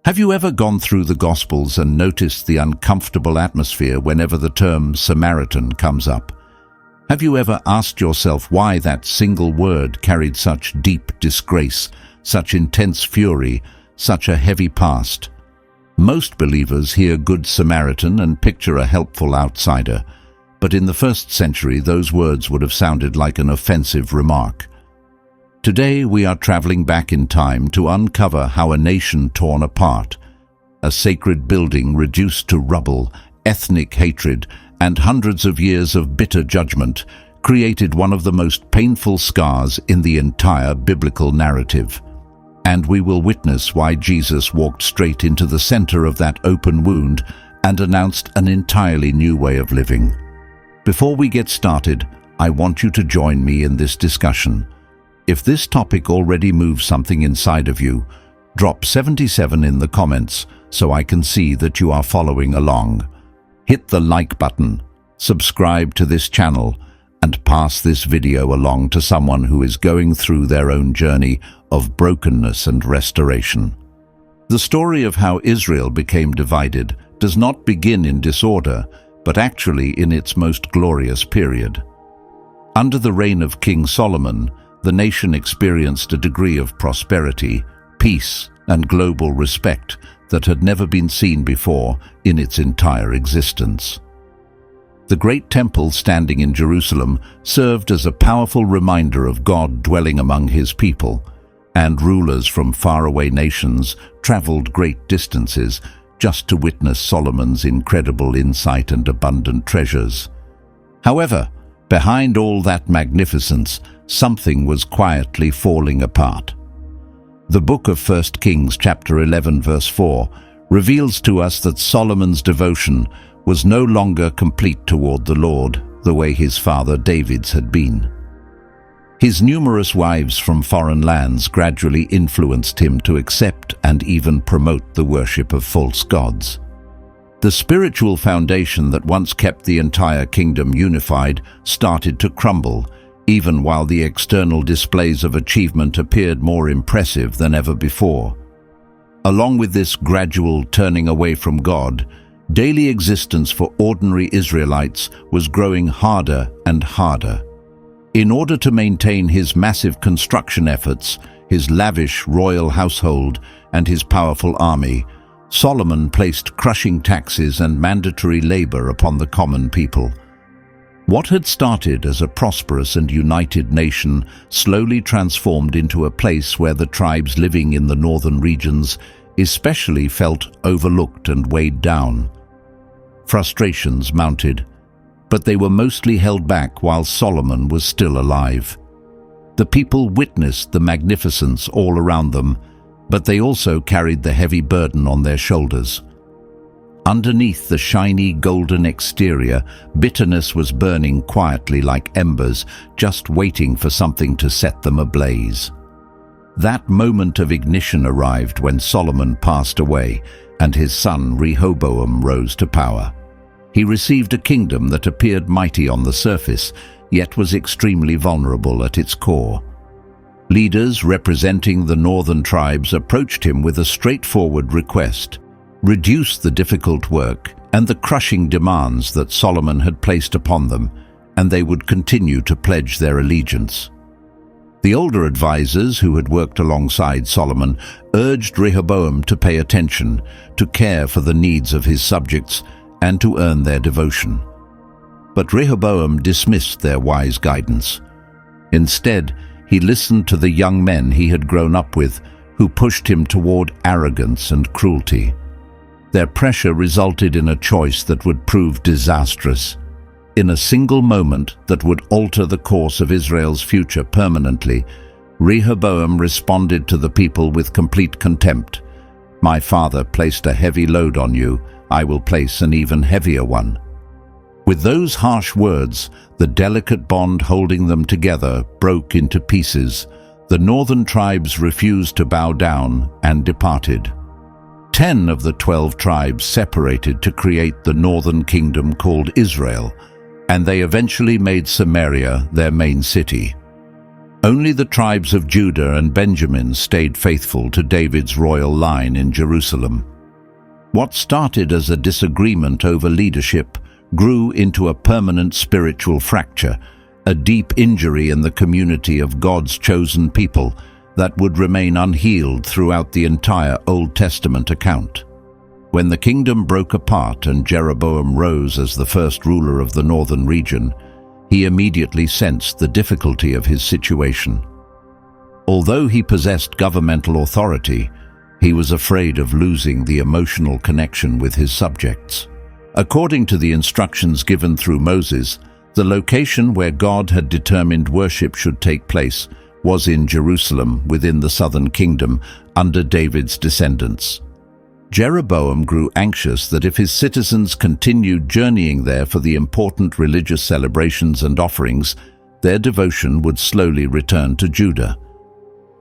Have you ever gone through the Gospels and noticed the uncomfortable atmosphere whenever the term Samaritan comes up? Have you ever asked yourself why that single word carried such deep disgrace, such intense fury, such a heavy past? Most believers hear Good Samaritan and picture a helpful outsider, but in the first century those words would have sounded like an offensive remark. Today we are traveling back in time to uncover how a nation torn apart, a sacred building reduced to rubble, ethnic hatred, and hundreds of years of bitter judgment created one of the most painful scars in the entire biblical narrative. And we will witness why Jesus walked straight into the center of that open wound and announced an entirely new way of living. Before we get started, I want you to join me in this discussion. If this topic already moves something inside of you, drop 77 in the comments so I can see that you are following along. Hit the like button, subscribe to this channel, and pass this video along to someone who is going through their own journey of brokenness and restoration. The story of how Israel became divided does not begin in disorder, but actually in its most glorious period. Under the reign of King Solomon, the nation experienced a degree of prosperity, peace, and global respect that had never been seen before in its entire existence. The great temple standing in Jerusalem served as a powerful reminder of God dwelling among his people, and rulers from faraway nations traveled great distances just to witness Solomon's incredible insight and abundant treasures. However, behind all that magnificence, something was quietly falling apart. The book of 1 Kings chapter 11 verse 4 reveals to us that Solomon's devotion was no longer complete toward the Lord the way his father David's had been. His numerous wives from foreign lands gradually influenced him to accept and even promote the worship of false gods. The spiritual foundation that once kept the entire kingdom unified started to crumble, even while the external displays of achievement appeared more impressive than ever before. Along with this gradual turning away from God, daily existence for ordinary Israelites was growing harder and harder. In order to maintain his massive construction efforts, his lavish royal household, and his powerful army, Solomon placed crushing taxes and mandatory labor upon the common people. What had started as a prosperous and united nation slowly transformed into a place where the tribes living in the northern regions especially felt overlooked and weighed down. Frustrations mounted, but they were mostly held back while Solomon was still alive. The people witnessed the magnificence all around them, but they also carried the heavy burden on their shoulders. Underneath the shiny golden exterior, bitterness was burning quietly like embers, just waiting for something to set them ablaze. That moment of ignition arrived when Solomon passed away and his son Rehoboam rose to power. He received a kingdom that appeared mighty on the surface, yet was extremely vulnerable at its core. Leaders representing the northern tribes approached him with a straightforward request: reduce the difficult work and the crushing demands that Solomon had placed upon them, and they would continue to pledge their allegiance. The older advisors who had worked alongside Solomon urged Rehoboam to pay attention, to care for the needs of his subjects, and to earn their devotion. But Rehoboam dismissed their wise guidance. Instead, he listened to the young men he had grown up with, who pushed him toward arrogance and cruelty. Their pressure resulted in a choice that would prove disastrous. In a single moment that would alter the course of Israel's future permanently, Rehoboam responded to the people with complete contempt. "My father placed a heavy load on you, I will place an even heavier one." With those harsh words, the delicate bond holding them together broke into pieces. The northern tribes refused to bow down and departed. 10 of the 12 tribes separated to create the northern kingdom called Israel, and they eventually made Samaria their main city. Only the tribes of Judah and Benjamin stayed faithful to David's royal line in Jerusalem. What started as a disagreement over leadership grew into a permanent spiritual fracture, a deep injury in the community of God's chosen people that would remain unhealed throughout the entire Old Testament account. When the kingdom broke apart and Jeroboam rose as the first ruler of the northern region, he immediately sensed the difficulty of his situation. Although he possessed governmental authority, he was afraid of losing the emotional connection with his subjects. According to the instructions given through Moses, the location where God had determined worship should take place was in Jerusalem within the southern kingdom under David's descendants. Jeroboam grew anxious that if his citizens continued journeying there for the important religious celebrations and offerings, their devotion would slowly return to Judah.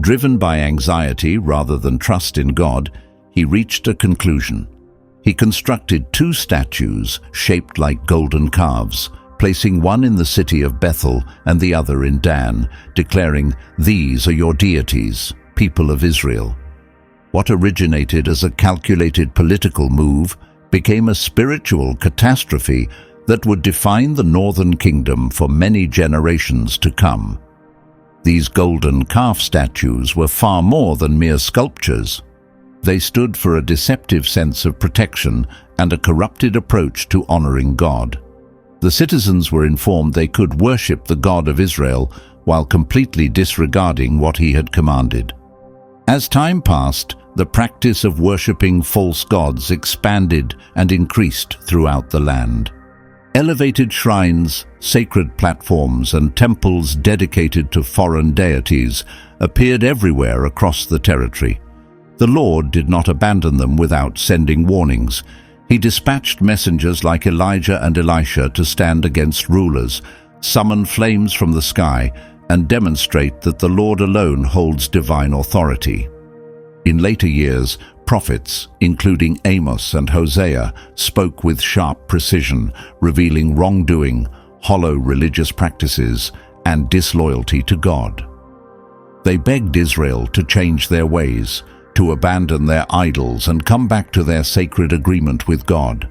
Driven by anxiety rather than trust in God, he reached a conclusion. He constructed 2 statues shaped like golden calves, placing one in the city of Bethel and the other in Dan, declaring, "These are your deities, people of Israel." What originated as a calculated political move became a spiritual catastrophe that would define the northern kingdom for many generations to come. These golden calf statues were far more than mere sculptures. They stood for a deceptive sense of protection and a corrupted approach to honoring God. The citizens were informed they could worship the God of Israel while completely disregarding what he had commanded. As time passed, the practice of worshipping false gods expanded and increased throughout the land. Elevated shrines, sacred platforms, and temples dedicated to foreign deities appeared everywhere across the territory. The Lord did not abandon them without sending warnings. He dispatched messengers like Elijah and Elisha to stand against rulers, summon flames from the sky, and demonstrate that the Lord alone holds divine authority. In later years, prophets, including Amos and Hosea, spoke with sharp precision, revealing wrongdoing, hollow religious practices, and disloyalty to God. They begged Israel to change their ways, to abandon their idols and come back to their sacred agreement with God.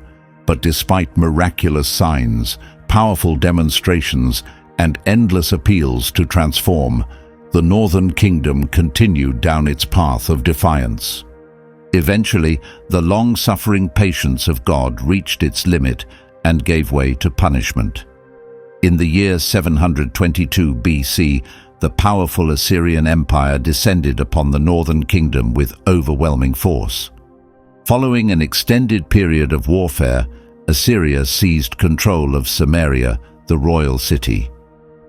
But despite miraculous signs, powerful demonstrations, and endless appeals to transform, the northern kingdom continued down its path of defiance. Eventually, the long-suffering patience of God reached its limit and gave way to punishment. In the year 722 BC, the powerful Assyrian Empire descended upon the northern kingdom with overwhelming force. Following an extended period of warfare, Assyria seized control of Samaria, the royal city.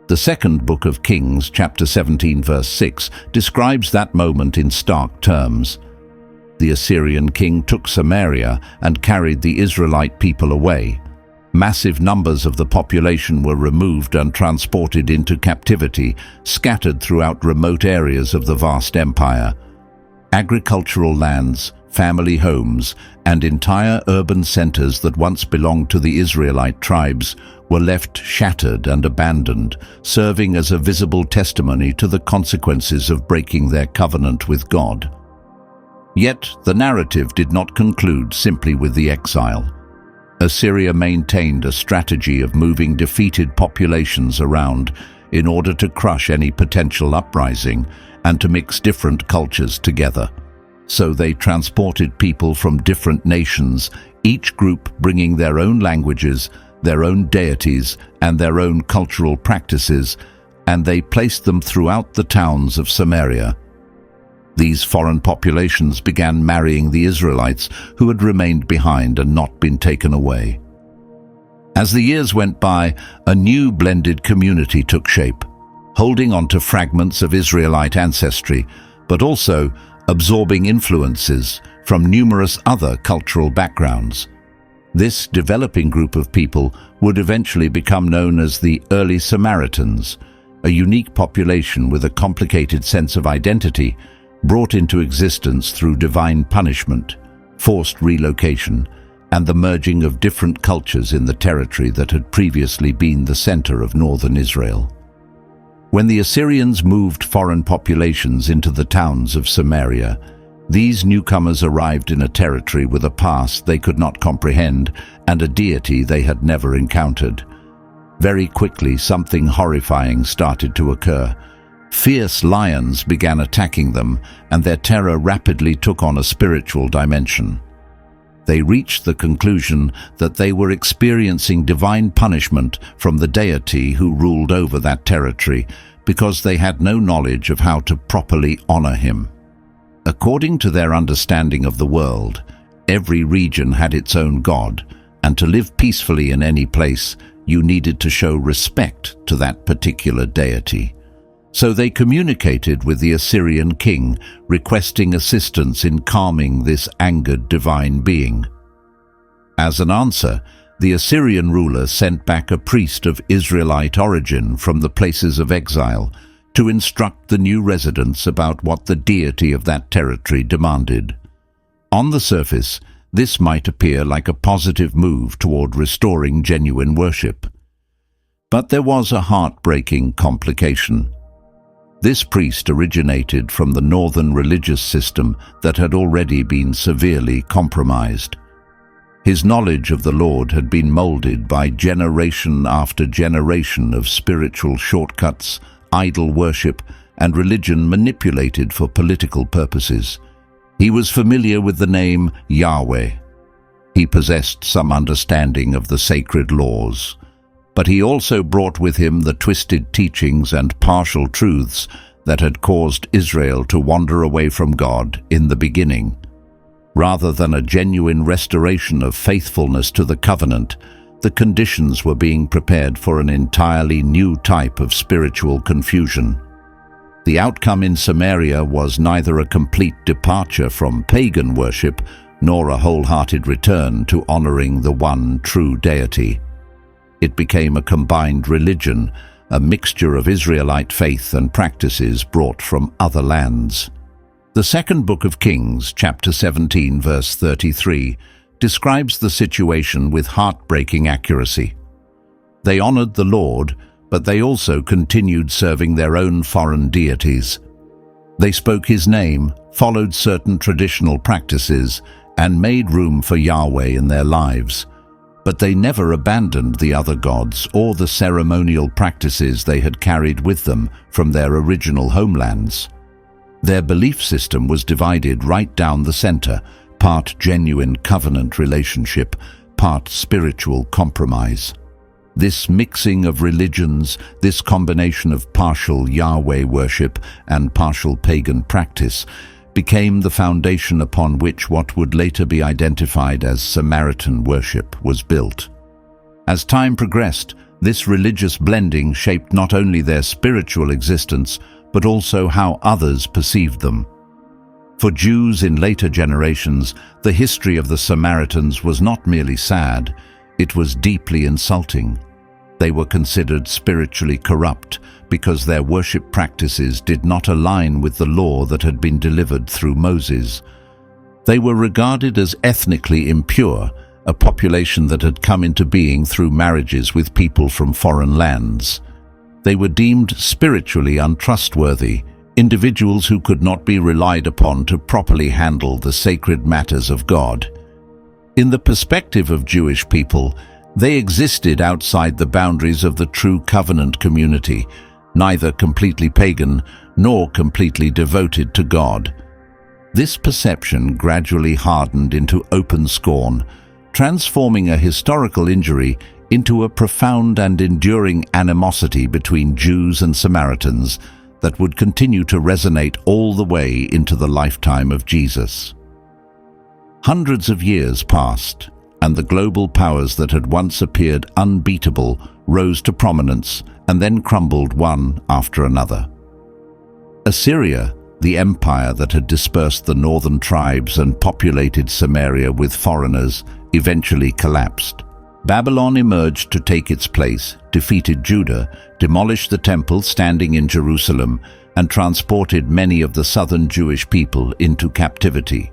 The second book of Kings, chapter 17, verse 6, describes that moment in stark terms. The Assyrian king took Samaria and carried the Israelite people away. Massive numbers of the population were removed and transported into captivity, scattered throughout remote areas of the vast empire. Agricultural lands, family homes, and entire urban centers that once belonged to the Israelite tribes were left shattered and abandoned, serving as a visible testimony to the consequences of breaking their covenant with God. Yet the narrative did not conclude simply with the exile. Assyria maintained a strategy of moving defeated populations around in order to crush any potential uprising and to mix different cultures together. So they transported people from different nations, each group bringing their own languages, their own deities, and their own cultural practices, and they placed them throughout the towns of Samaria. These foreign populations began marrying the Israelites who had remained behind and not been taken away. As the years went by, a new blended community took shape, holding on to fragments of Israelite ancestry, but also absorbing influences from numerous other cultural backgrounds. This developing group of people would eventually become known as the early Samaritans, a unique population with a complicated sense of identity brought into existence through divine punishment, forced relocation, and the merging of different cultures in the territory that had previously been the center of northern Israel. When the Assyrians moved foreign populations into the towns of Samaria, these newcomers arrived in a territory with a past they could not comprehend and a deity they had never encountered. Very quickly, something horrifying started to occur. Fierce lions began attacking them, and their terror rapidly took on a spiritual dimension. They reached the conclusion that they were experiencing divine punishment from the deity who ruled over that territory because they had no knowledge of how to properly honor him. According to their understanding of the world, every region had its own god, and to live peacefully in any place, you needed to show respect to that particular deity. So they communicated with the Assyrian king, requesting assistance in calming this angered divine being. As an answer, the Assyrian ruler sent back a priest of Israelite origin from the places of exile to instruct the new residents about what the deity of that territory demanded. On the surface, this might appear like a positive move toward restoring genuine worship. But there was a heartbreaking complication. This priest originated from the northern religious system that had already been severely compromised. His knowledge of the Lord had been molded by generation after generation of spiritual shortcuts, idol worship, and religion manipulated for political purposes. He was familiar with the name Yahweh. He possessed some understanding of the sacred laws, but he also brought with him the twisted teachings and partial truths that had caused Israel to wander away from God in the beginning. Rather than a genuine restoration of faithfulness to the covenant, the conditions were being prepared for an entirely new type of spiritual confusion. The outcome in Samaria was neither a complete departure from pagan worship nor a wholehearted return to honoring the one true deity. It became a combined religion, a mixture of Israelite faith and practices brought from other lands. The second book of Kings, chapter 17, verse 33, describes the situation with heartbreaking accuracy. They honored the Lord, but they also continued serving their own foreign deities. They spoke his name, followed certain traditional practices, and made room for Yahweh in their lives. But they never abandoned the other gods or the ceremonial practices they had carried with them from their original homelands. Their belief system was divided right down the center, part genuine covenant relationship, part spiritual compromise. This mixing of religions, this combination of partial Yahweh worship and partial pagan practice, became the foundation upon which what would later be identified as Samaritan worship was built. As time progressed, this religious blending shaped not only their spiritual existence, but also how others perceived them. For Jews in later generations, the history of the Samaritans was not merely sad, it was deeply insulting. They were considered spiritually corrupt because their worship practices did not align with the law that had been delivered through Moses. They were regarded as ethnically impure, a population that had come into being through marriages with people from foreign lands. They were deemed spiritually untrustworthy, individuals who could not be relied upon to properly handle the sacred matters of God. In the perspective of Jewish people, they existed outside the boundaries of the true covenant community, neither completely pagan nor completely devoted to God. This perception gradually hardened into open scorn, transforming a historical injury into a profound and enduring animosity between Jews and Samaritans that would continue to resonate all the way into the lifetime of Jesus. Hundreds of years passed, and the global powers that had once appeared unbeatable rose to prominence and then crumbled one after another. Assyria, the empire that had dispersed the northern tribes and populated Samaria with foreigners, eventually collapsed. Babylon emerged to take its place, defeated Judah, demolished the temple standing in Jerusalem, and transported many of the southern Jewish people into captivity.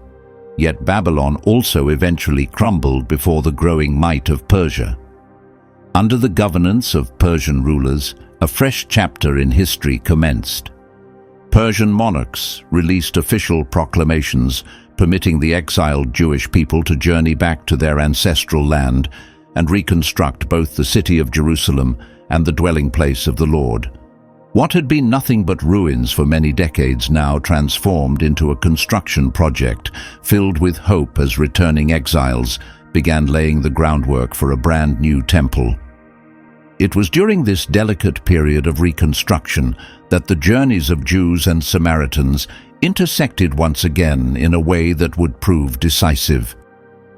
Yet Babylon also eventually crumbled before the growing might of Persia. Under the governance of Persian rulers, a fresh chapter in history commenced. Persian monarchs released official proclamations permitting the exiled Jewish people to journey back to their ancestral land and reconstruct both the city of Jerusalem and the dwelling place of the Lord. What had been nothing but ruins for many decades now transformed into a construction project filled with hope as returning exiles began laying the groundwork for a brand new temple. It was during this delicate period of reconstruction that the journeys of Jews and Samaritans intersected once again in a way that would prove decisive.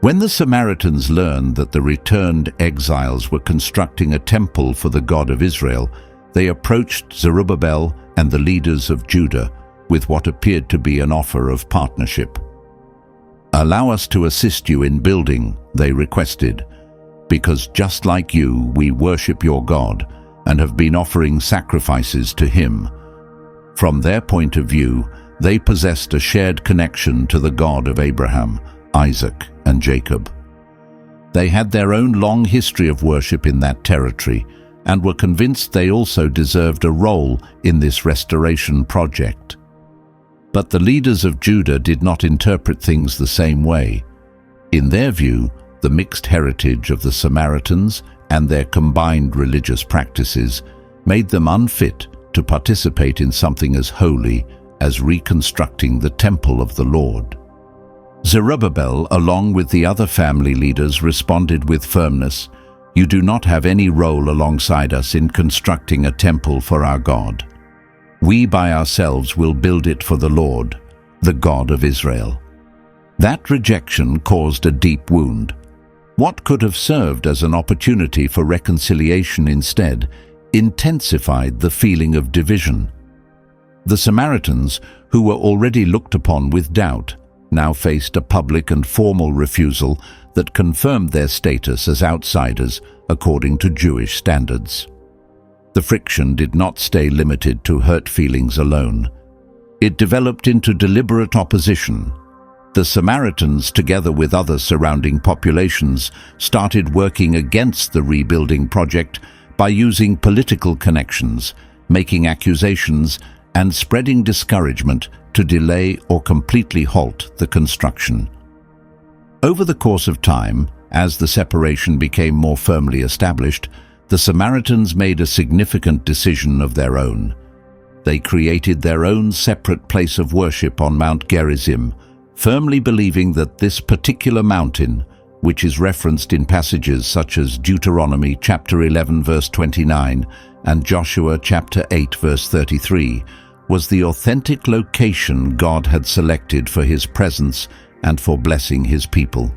When the Samaritans learned that the returned exiles were constructing a temple for the God of Israel, they approached Zerubbabel and the leaders of Judah with what appeared to be an offer of partnership. "Allow us to assist you in building," they requested, "because just like you, we worship your God and have been offering sacrifices to him." From their point of view, they possessed a shared connection to the God of Abraham, Isaac, and Jacob. They had their own long history of worship in that territory and were convinced they also deserved a role in this restoration project. But the leaders of Judah did not interpret things the same way. In their view, the mixed heritage of the Samaritans and their combined religious practices made them unfit to participate in something as holy as reconstructing the temple of the Lord. Zerubbabel, along with the other family leaders, responded with firmness, "You do not have any role alongside us in constructing a temple for our God. We by ourselves will build it for the Lord, the God of Israel." That rejection caused a deep wound. What could have served as an opportunity for reconciliation instead intensified the feeling of division. The Samaritans, who were already looked upon with doubt, now faced a public and formal refusal that confirmed their status as outsiders according to Jewish standards. The friction did not stay limited to hurt feelings alone. It developed into deliberate opposition. The Samaritans, together with other surrounding populations, started working against the rebuilding project by using political connections, making accusations, and spreading discouragement to delay or completely halt the construction. Over the course of time, as the separation became more firmly established, the Samaritans made a significant decision of their own. They created their own separate place of worship on Mount Gerizim, firmly believing that this particular mountain, which is referenced in passages such as Deuteronomy chapter 11 verse 29 and Joshua chapter 8 verse 33, was the authentic location God had selected for his presence and for blessing his people.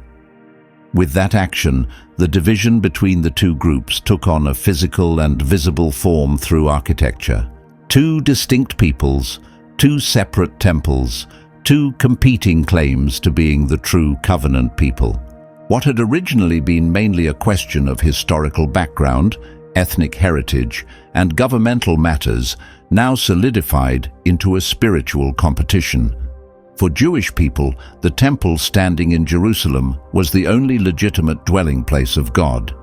With that action, the division between the two groups took on a physical and visible form through architecture. Two distinct peoples, two separate temples, two competing claims to being the true covenant people. What had originally been mainly a question of historical background, ethnic heritage, and governmental matters now solidified into a spiritual competition. For Jewish people, the temple standing in Jerusalem was the only legitimate dwelling place of God.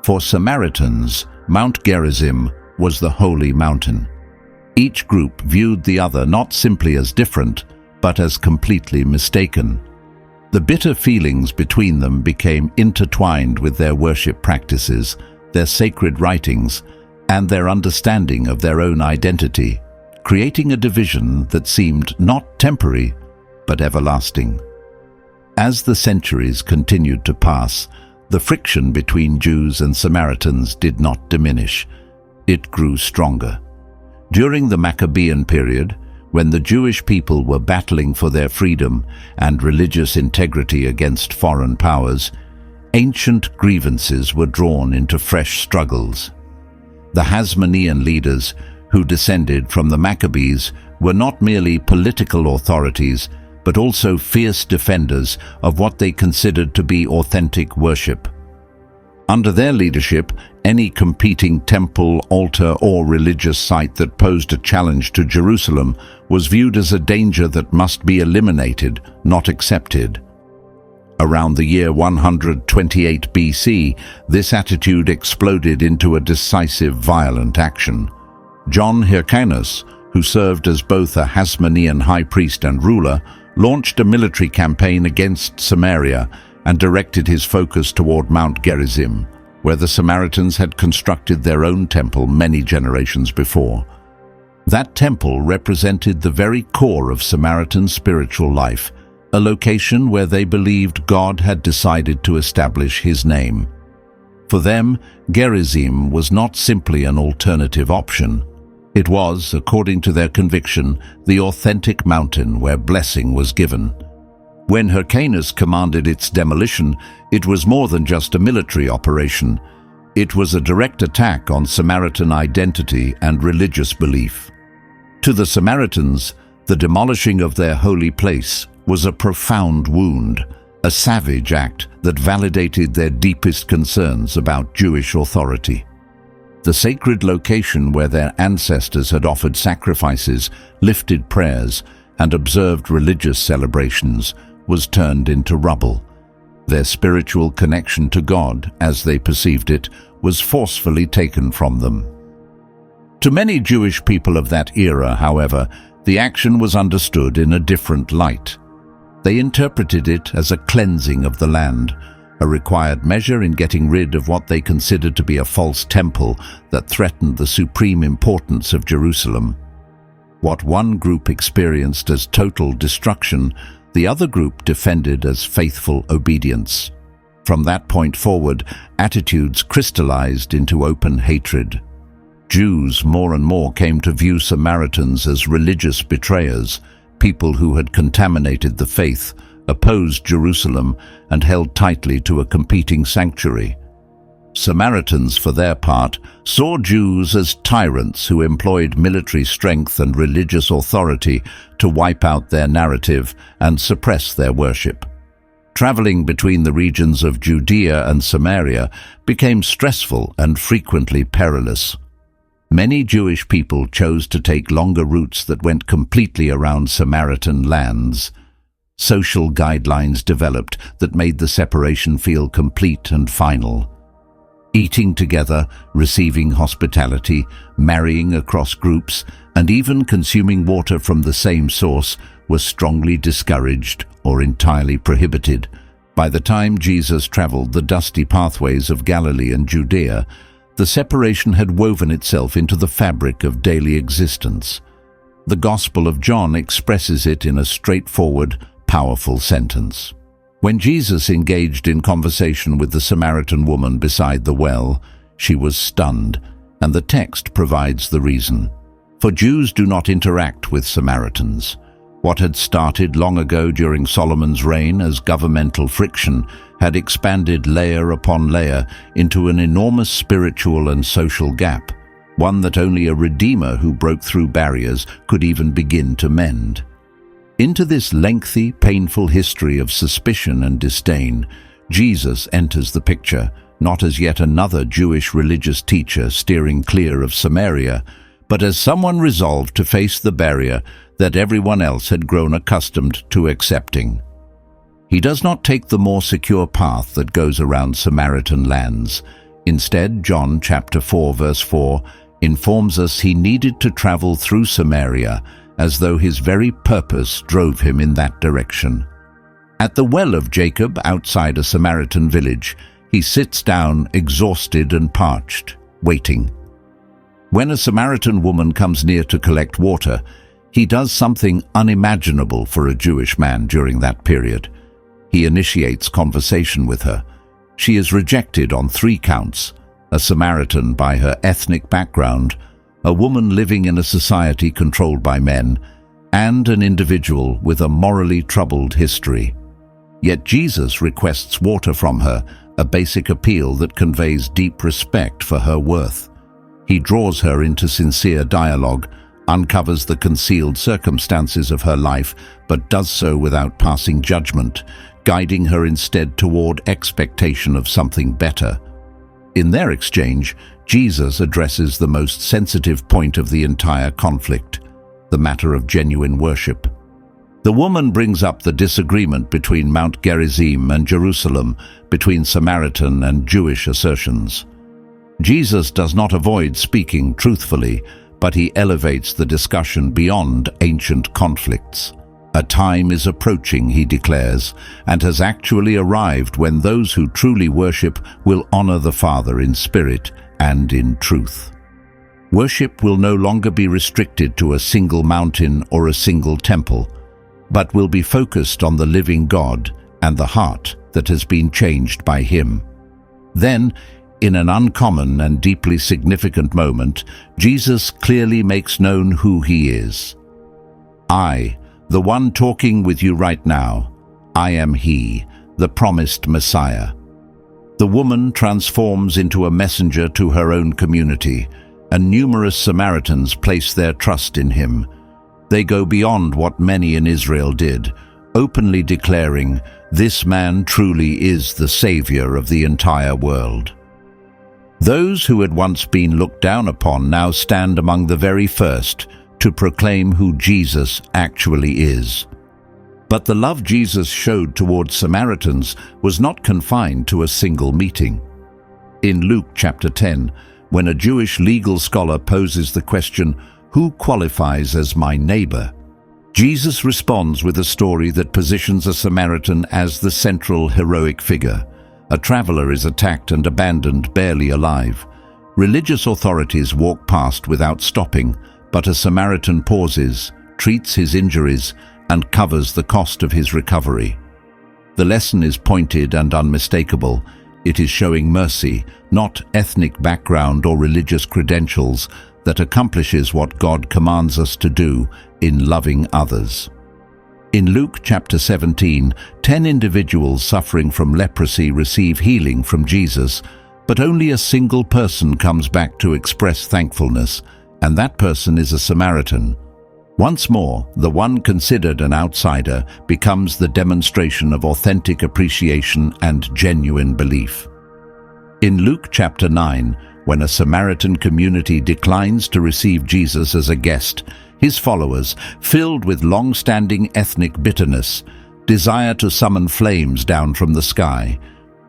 For Samaritans, Mount Gerizim was the holy mountain. Each group viewed the other not simply as different, but as completely mistaken. The bitter feelings between them became intertwined with their worship practices, their sacred writings, and their understanding of their own identity, creating a division that seemed not temporary, but everlasting. As the centuries continued to pass, the friction between Jews and Samaritans did not diminish. It grew stronger. During the Maccabean period, when the Jewish people were battling for their freedom and religious integrity against foreign powers, ancient grievances were drawn into fresh struggles. The Hasmonean leaders, who descended from the Maccabees, were not merely political authorities, but also fierce defenders of what they considered to be authentic worship. Under their leadership, any competing temple, altar, or religious site that posed a challenge to Jerusalem was viewed as a danger that must be eliminated, not accepted. Around the year 128 BC, this attitude exploded into a decisive, violent action. John Hyrcanus, who served as both a Hasmonean high priest and ruler, launched a military campaign against Samaria and directed his focus toward Mount Gerizim, where the Samaritans had constructed their own temple many generations before. That temple represented the very core of Samaritan spiritual life, a location where they believed God had decided to establish his name. For them, Gerizim was not simply an alternative option. It was, according to their conviction, the authentic mountain where blessing was given. When Hyrcanus commanded its demolition, it was more than just a military operation. It was a direct attack on Samaritan identity and religious belief. To the Samaritans, the demolishing of their holy place was a profound wound, a savage act that validated their deepest concerns about Jewish authority. The sacred location where their ancestors had offered sacrifices, lifted prayers, and observed religious celebrations was turned into rubble. Their spiritual connection to God, as they perceived it, was forcefully taken from them. To many Jewish people of that era, however, the action was understood in a different light. They interpreted it as a cleansing of the land, a required measure in getting rid of what they considered to be a false temple that threatened the supreme importance of Jerusalem. What one group experienced as total destruction, the other group defended as faithful obedience. From that point forward, attitudes crystallized into open hatred. Jews more and more came to view Samaritans as religious betrayers, people who had contaminated the faith, opposed Jerusalem, and held tightly to a competing sanctuary. Samaritans, for their part, saw Jews as tyrants who employed military strength and religious authority to wipe out their narrative and suppress their worship. Traveling between the regions of Judea and Samaria became stressful and frequently perilous. Many Jewish people chose to take longer routes that went completely around Samaritan lands. Social guidelines developed that made the separation feel complete and final. Eating together, receiving hospitality, marrying across groups, and even consuming water from the same source was strongly discouraged or entirely prohibited. By the time Jesus traveled the dusty pathways of Galilee and Judea, the separation had woven itself into the fabric of daily existence. The Gospel of John expresses it in a straightforward, powerful sentence. When Jesus engaged in conversation with the Samaritan woman beside the well, she was stunned, and the text provides the reason. For Jews do not interact with Samaritans. What had started long ago during Solomon's reign as governmental friction had expanded layer upon layer into an enormous spiritual and social gap, one that only a Redeemer who broke through barriers could even begin to mend. Into this lengthy, painful history of suspicion and disdain, Jesus enters the picture, not as yet another Jewish religious teacher steering clear of Samaria, but as someone resolved to face the barrier that everyone else had grown accustomed to accepting. He does not take the more secure path that goes around Samaritan lands. Instead, John chapter 4 verse 4 informs us he needed to travel through Samaria as though his very purpose drove him in that direction. At the well of Jacob outside a Samaritan village, he sits down exhausted and parched, waiting. When a Samaritan woman comes near to collect water, he does something unimaginable for a Jewish man during that period. He initiates conversation with her. She is rejected on 3 counts: a Samaritan by her ethnic background, a woman living in a society controlled by men, and an individual with a morally troubled history. Yet Jesus requests water from her, a basic appeal that conveys deep respect for her worth. He draws her into sincere dialogue, uncovers the concealed circumstances of her life, but does so without passing judgment, guiding her instead toward expectation of something better. In their exchange, Jesus addresses the most sensitive point of the entire conflict, the matter of genuine worship. The woman brings up the disagreement between Mount Gerizim and Jerusalem, between Samaritan and Jewish assertions. Jesus does not avoid speaking truthfully, but he elevates the discussion beyond ancient conflicts. A time is approaching, he declares, and has actually arrived when those who truly worship will honor the Father in spirit and in truth. Worship will no longer be restricted to a single mountain or a single temple, but will be focused on the living God and the heart that has been changed by him. Then, in an uncommon and deeply significant moment, Jesus clearly makes known who he is. I, the one talking with you right now, I am he, the promised Messiah. The woman transforms into a messenger to her own community, and numerous Samaritans place their trust in him. They go beyond what many in Israel did, openly declaring, "This man truly is the Savior of the entire world." Those who had once been looked down upon now stand among the very first to proclaim who Jesus actually is. But the love Jesus showed towards Samaritans was not confined to a single meeting. In Luke chapter 10, when a Jewish legal scholar poses the question, "Who qualifies as my neighbor?" Jesus responds with a story that positions a Samaritan as the central heroic figure. A traveler is attacked and abandoned barely alive. Religious authorities walk past without stopping, but a Samaritan pauses, treats his injuries, and covers the cost of his recovery. The lesson is pointed and unmistakable. It is showing mercy, not ethnic background or religious credentials, that accomplishes what God commands us to do in loving others. In Luke chapter 17, 10 individuals suffering from leprosy receive healing from Jesus, but only a single person comes back to express thankfulness, and that person is a Samaritan. Once more, the one considered an outsider becomes the demonstration of authentic appreciation and genuine belief. In Luke chapter 9, when a Samaritan community declines to receive Jesus as a guest, his followers, filled with long-standing ethnic bitterness, desire to summon flames down from the sky.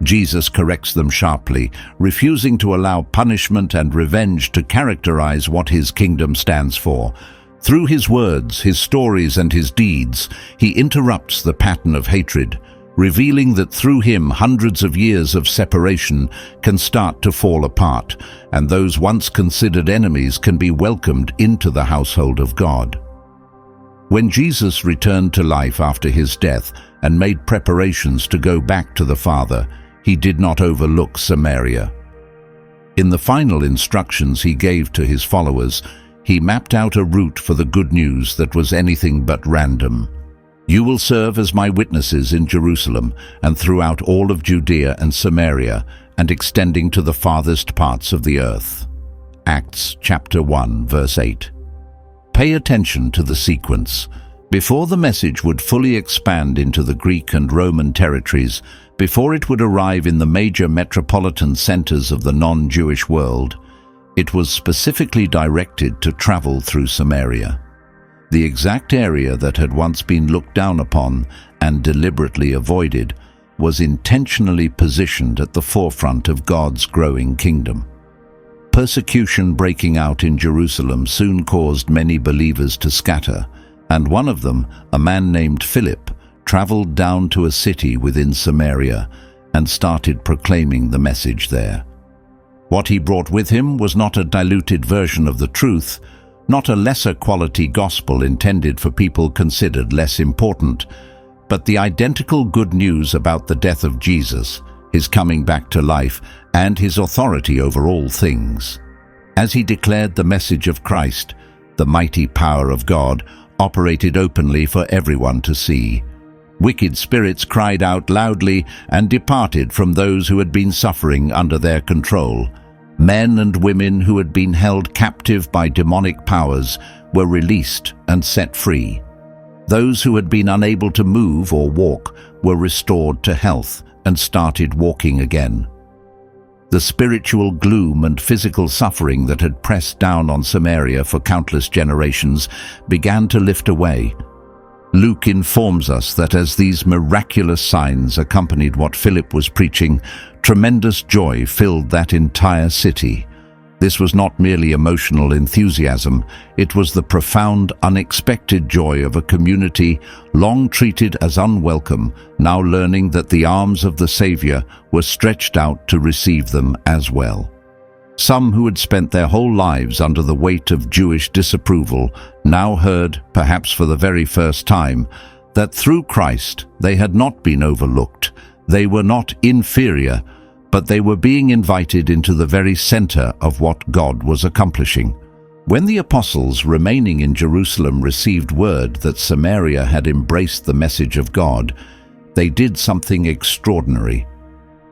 Jesus corrects them sharply, refusing to allow punishment and revenge to characterize what his kingdom stands for. Through his words, his stories, and his deeds, he interrupts the pattern of hatred, revealing that through him hundreds of years of separation can start to fall apart, and those once considered enemies can be welcomed into the household of God. When Jesus returned to life after his death and made preparations to go back to the Father, he did not overlook Samaria. In the final instructions he gave to his followers, he mapped out a route for the good news that was anything but random. "You will serve as my witnesses in Jerusalem and throughout all of Judea and Samaria, and extending to the farthest parts of the earth." Acts chapter 1, verse 8. Pay attention to the sequence. Before the message would fully expand into the Greek and Roman territories, before it would arrive in the major metropolitan centers of the non-Jewish world, it was specifically directed to travel through Samaria. The exact area that had once been looked down upon and deliberately avoided was intentionally positioned at the forefront of God's growing kingdom. Persecution breaking out in Jerusalem soon caused many believers to scatter, and one of them, a man named Philip, traveled down to a city within Samaria and started proclaiming the message there. What he brought with him was not a diluted version of the truth, not a lesser quality gospel intended for people considered less important, but the identical good news about the death of Jesus, his coming back to life, and his authority over all things. As he declared the message of Christ, the mighty power of God operated openly for everyone to see. Wicked spirits cried out loudly and departed from those who had been suffering under their control. Men and women who had been held captive by demonic powers were released and set free. Those who had been unable to move or walk were restored to health and started walking again. The spiritual gloom and physical suffering that had pressed down on Samaria for countless generations began to lift away. Luke informs us that as these miraculous signs accompanied what Philip was preaching, tremendous joy filled that entire city. This was not merely emotional enthusiasm, it was the profound, unexpected joy of a community long treated as unwelcome, now learning that the arms of the Savior were stretched out to receive them as well. Some who had spent their whole lives under the weight of Jewish disapproval now heard, perhaps for the very first time, that through Christ they had not been overlooked, they were not inferior, but they were being invited into the very center of what God was accomplishing. When the apostles remaining in Jerusalem received word that Samaria had embraced the message of God, they did something extraordinary.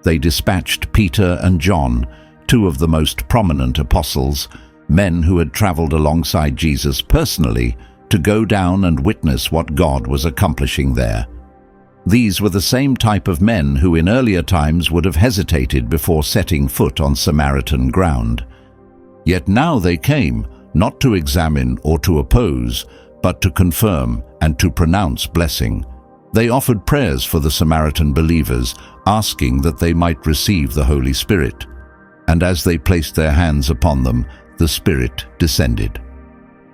They dispatched Peter and John, two of the most prominent apostles, men who had traveled alongside Jesus personally, to go down and witness what God was accomplishing there. These were the same type of men who in earlier times would have hesitated before setting foot on Samaritan ground. Yet now they came, not to examine or to oppose, but to confirm and to pronounce blessing. They offered prayers for the Samaritan believers, asking that they might receive the Holy Spirit. And as they placed their hands upon them, the Spirit descended.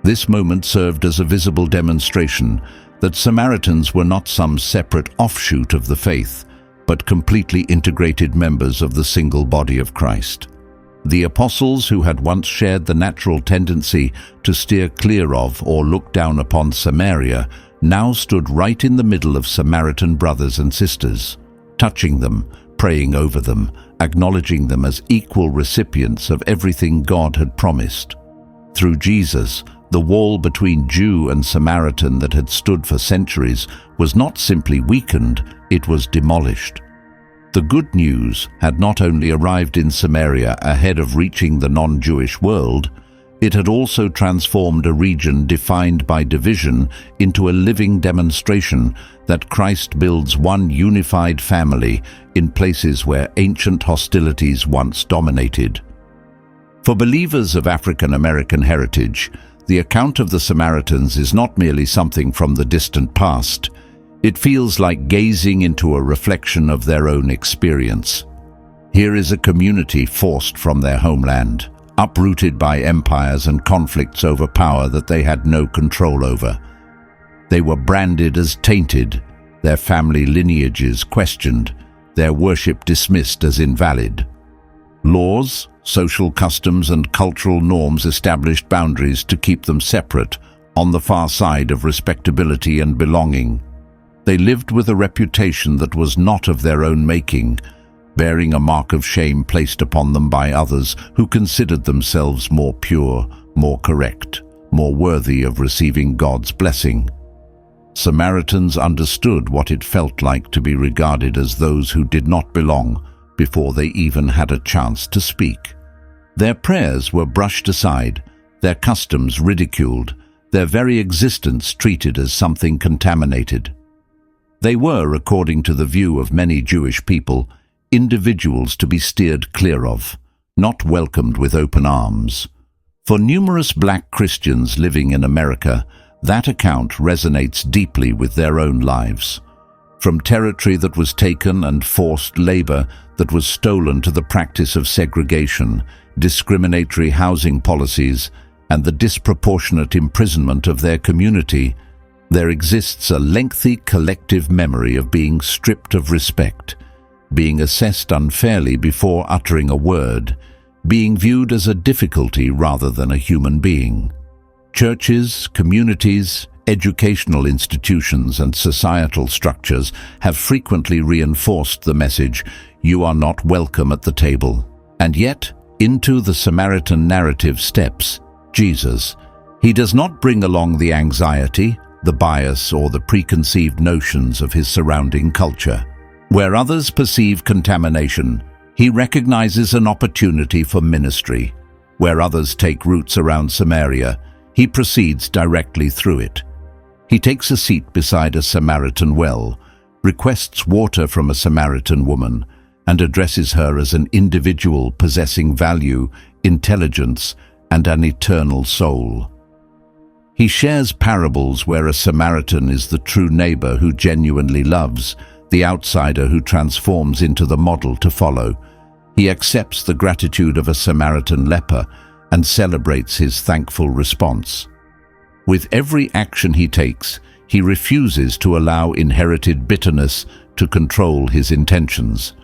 This moment served as a visible demonstration that Samaritans were not some separate offshoot of the faith, but completely integrated members of the single body of Christ. The apostles who had once shared the natural tendency to steer clear of or look down upon Samaria now stood right in the middle of Samaritan brothers and sisters, touching them, praying over them, acknowledging them as equal recipients of everything God had promised. Through Jesus, the wall between Jew and Samaritan that had stood for centuries was not simply weakened, it was demolished. The good news had not only arrived in Samaria ahead of reaching the non-Jewish world, it had also transformed a region defined by division into a living demonstration that Christ builds one unified family in places where ancient hostilities once dominated. For believers of African American heritage, the account of the Samaritans is not merely something from the distant past. It feels like gazing into a reflection of their own experience. Here is a community forced from their homeland, uprooted by empires and conflicts over power that they had no control over. They were branded as tainted, their family lineages questioned, their worship dismissed as invalid. Laws, social customs and cultural norms established boundaries to keep them separate, on the far side of respectability and belonging. They lived with a reputation that was not of their own making, bearing a mark of shame placed upon them by others who considered themselves more pure, more correct, more worthy of receiving God's blessing. Samaritans understood what it felt like to be regarded as those who did not belong before they even had a chance to speak. Their prayers were brushed aside, their customs ridiculed, their very existence treated as something contaminated. They were, according to the view of many Jewish people, individuals to be steered clear of, not welcomed with open arms. For numerous black Christians living in America, that account resonates deeply with their own lives. From territory that was taken and forced labor that was stolen to the practice of segregation, discriminatory housing policies, and the disproportionate imprisonment of their community, there exists a lengthy collective memory of being stripped of respect, being assessed unfairly before uttering a word, being viewed as a difficulty rather than a human being. Churches, communities, educational institutions and societal structures have frequently reinforced the message, "You are not welcome at the table." And yet, into the Samaritan narrative steps Jesus. He does not bring along the anxiety, the bias, or the preconceived notions of his surrounding culture. Where others perceive contamination, he recognizes an opportunity for ministry. Where others take roots around Samaria, he proceeds directly through it. He takes a seat beside a Samaritan well, requests water from a Samaritan woman, and addresses her as an individual possessing value, intelligence, and an eternal soul. He shares parables where a Samaritan is the true neighbor who genuinely loves, the outsider who transforms into the model to follow. He accepts the gratitude of a Samaritan leper and celebrates his thankful response. With every action he takes, he refuses to allow inherited bitterness to control his intentions.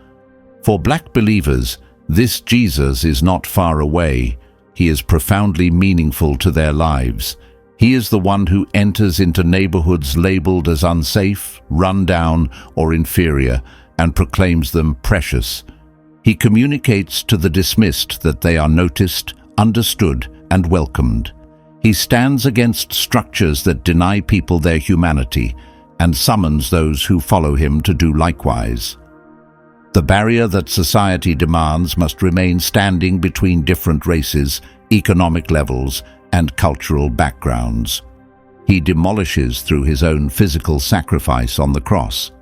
For Black believers, this Jesus is not far away. He is profoundly meaningful to their lives. He is the one who enters into neighborhoods labeled as unsafe, run down, or inferior, and proclaims them precious. He communicates to the dismissed that they are noticed, understood, and welcomed. He stands against structures that deny people their humanity and summons those who follow him to do likewise. The barrier that society demands must remain standing between different races, economic levels, and cultural backgrounds. He demolishes through his own physical sacrifice on the cross,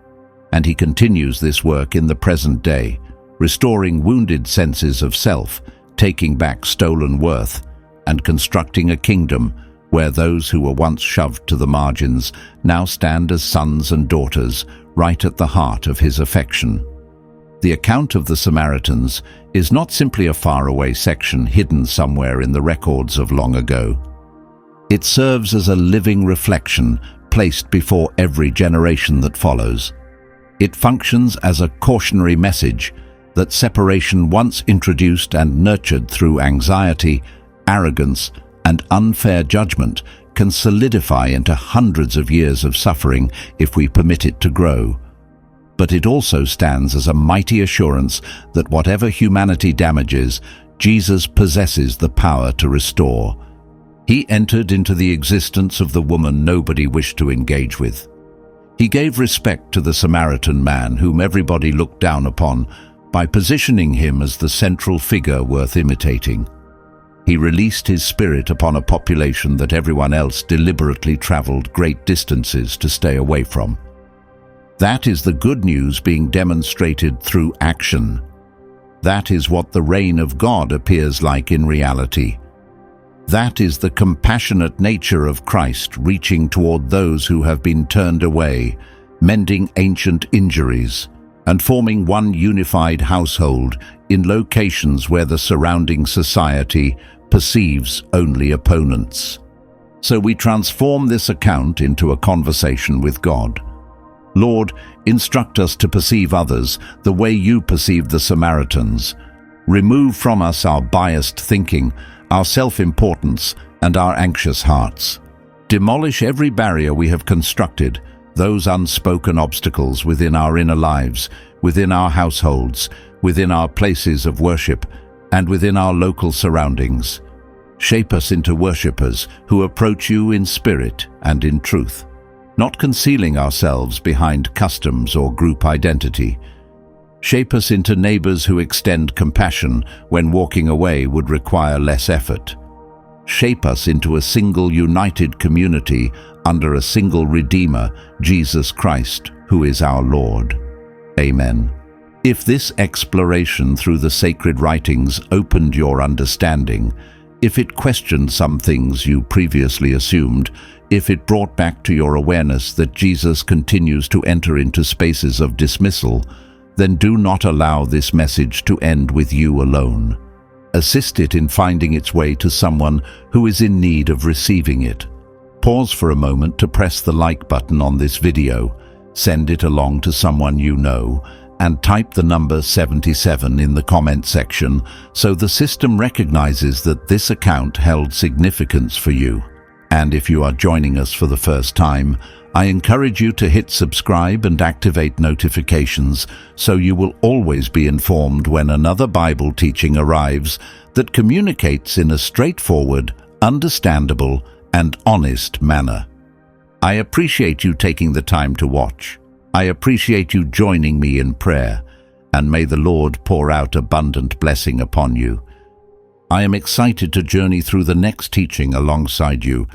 and he continues this work in the present day, restoring wounded senses of self, taking back stolen worth, and constructing a kingdom where those who were once shoved to the margins now stand as sons and daughters right at the heart of his affection. The account of the Samaritans is not simply a faraway section hidden somewhere in the records of long ago. It serves as a living reflection placed before every generation that follows. It functions as a cautionary message that separation once introduced and nurtured through anxiety, arrogance, and unfair judgment can solidify into hundreds of years of suffering if we permit it to grow. But it also stands as a mighty assurance that whatever humanity damages, Jesus possesses the power to restore. He entered into the existence of the woman nobody wished to engage with. He gave respect to the Samaritan man whom everybody looked down upon by positioning him as the central figure worth imitating. He released his spirit upon a population that everyone else deliberately traveled great distances to stay away from. That is the good news being demonstrated through action. That is what the reign of God appears like in reality. That is the compassionate nature of Christ reaching toward those who have been turned away, mending ancient injuries, and forming one unified household in locations where the surrounding society perceives only opponents. So we transform this account into a conversation with God. Lord, instruct us to perceive others the way you perceived the Samaritans. Remove from us our biased thinking, our self-importance, and our anxious hearts. Demolish every barrier we have constructed, those unspoken obstacles within our inner lives, within our households, within our places of worship, and within our local surroundings. Shape us into worshippers who approach you in spirit and in truth, not concealing ourselves behind customs or group identity. Shape us into neighbors who extend compassion when walking away would require less effort. Shape us into a single united community under a single Redeemer, Jesus Christ, who is our Lord. Amen. If this exploration through the sacred writings opened your understanding, if it questioned some things you previously assumed, if it brought back to your awareness that Jesus continues to enter into spaces of dismissal, then do not allow this message to end with you alone. Assist it in finding its way to someone who is in need of receiving it. Pause for a moment to press the like button on this video, send it along to someone you know, and type the number 77 in the comment section so the system recognizes that this account held significance for you. And if you are joining us for the first time, I encourage you to hit subscribe and activate notifications so you will always be informed when another Bible teaching arrives that communicates in a straightforward, understandable, and honest manner. I appreciate you taking the time to watch. I appreciate you joining me in prayer, and may the Lord pour out abundant blessing upon you. I am excited to journey through the next teaching alongside you,